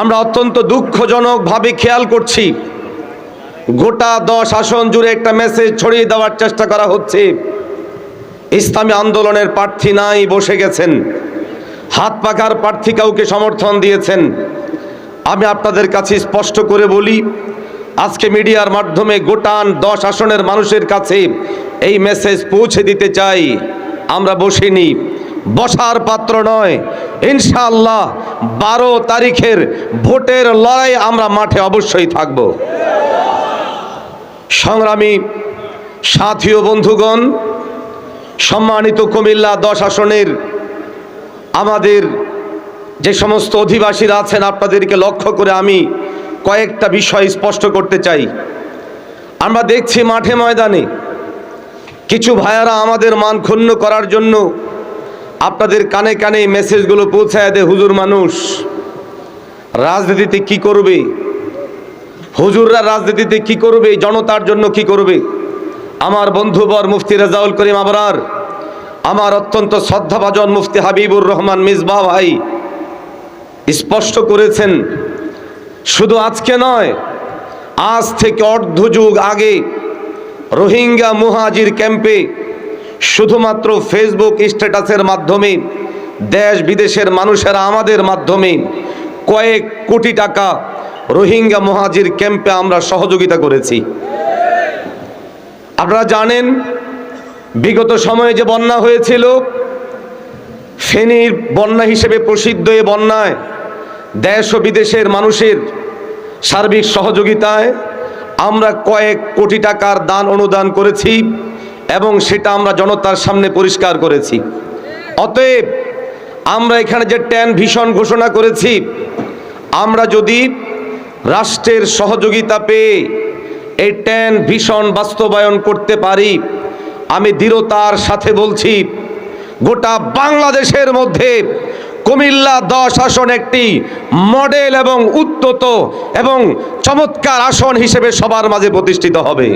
আমরা অত্যন্ত দুঃখজনকভাবে খেয়াল করছি, গোটা 10 আসন জুড়ে একটা মেসেজ ছড়িয়ে দেওয়ার চেষ্টা করা হচ্ছে। ইসলামী আন্দোলনের প্রার্থী নাই, বসে গেছেন। হাত পাকার প্রার্থী কাউকে সমর্থন দিয়েছেন। আমি আপনাদের কাছে স্পষ্ট করে বলি, আজকে মিডিয়ার মাধ্যমে গোটা 10 আসনের মানুষের কাছে এই মেসেজ পৌঁছে দিতে চাই, আমরা বসিনি, বসার পাত্র নয়। ইনশাআল্লাহ 12 তারিখের ভোটের লড়াই আমরা মাঠে অবশ্যই থাকব। সংগ্রামী সাথী ও বন্ধুগণ, সম্মানিত কুমিল্লা 10 আসনের আমাদের যে সমস্ত অধিবাসীরা আছেন, আপনাদেরকে লক্ষ্য করে আমি কয়েকটা বিষয় স্পষ্ট করতে চাই। আমরা দেখছি মাঠে ময়দানে কিছু ভাইয়ারা আমাদের মান ক্ষুণ্ণ করার জন্য আপনাদের কানে কানে মেসেজগুলো পৌঁছায় দেয়। হুজুর মানুষ রাজনীতিতে কি করবে, হুজুররা রাজনীতিতে কি করবে, জনতার জন্য কি করবে। আমার বন্ধুবর মুফতি রেজাউল করিম আবরার, আমার অত্যন্ত শ্রদ্ধাভাজন মুফতি হাবিবুর রহমান মিসবাহ ভাই স্পষ্ট করেছেন, শুধু আজকে নয়, আজ থেকে অর্ধযুগ আগে রোহিঙ্গা মুহাজির ক্যাম্পে শুধুমাত্র ফেসবুক স্ট্যাটাসের মাধ্যমে দেশ বিদেশের মানুষেরা আমাদের মাধ্যমে কয়েক কোটি টাকা রোহিঙ্গা মুহাজির ক্যাম্পে আমরা সহযোগিতা করেছি। আপনারা জানেন, বিগত সময়ে যে বন্যা হয়েছিল, ফেনীর বন্যা হিসেবে প্রসিদ্ধ এই বন্যায় দেশ ও বিদেশের মানুষের সার্বিক সহযোগিতায় আমরা কয়েক কোটি টাকার দান অনুদান করেছি এবং সেটা আমরা জনতার সামনে পরিষ্কার করেছি। অতএব আমরা এখানে যে 10 ভিশন ঘোষণা করেছি, আমরা যদি রাষ্ট্রের সহযোগিতা পেয়ে এই 10 ভিশন বাস্তবায়ন করতে পারি, আমি দৃঢ়তার সাথে বলছি, গোটা বাংলাদেশের মধ্যে কুমিল্লা 10 আসন একটি মডেল এবং উন্নত এবং চমৎকার আসন হিসেবে সবার মাঝে প্রতিষ্ঠিত হবে।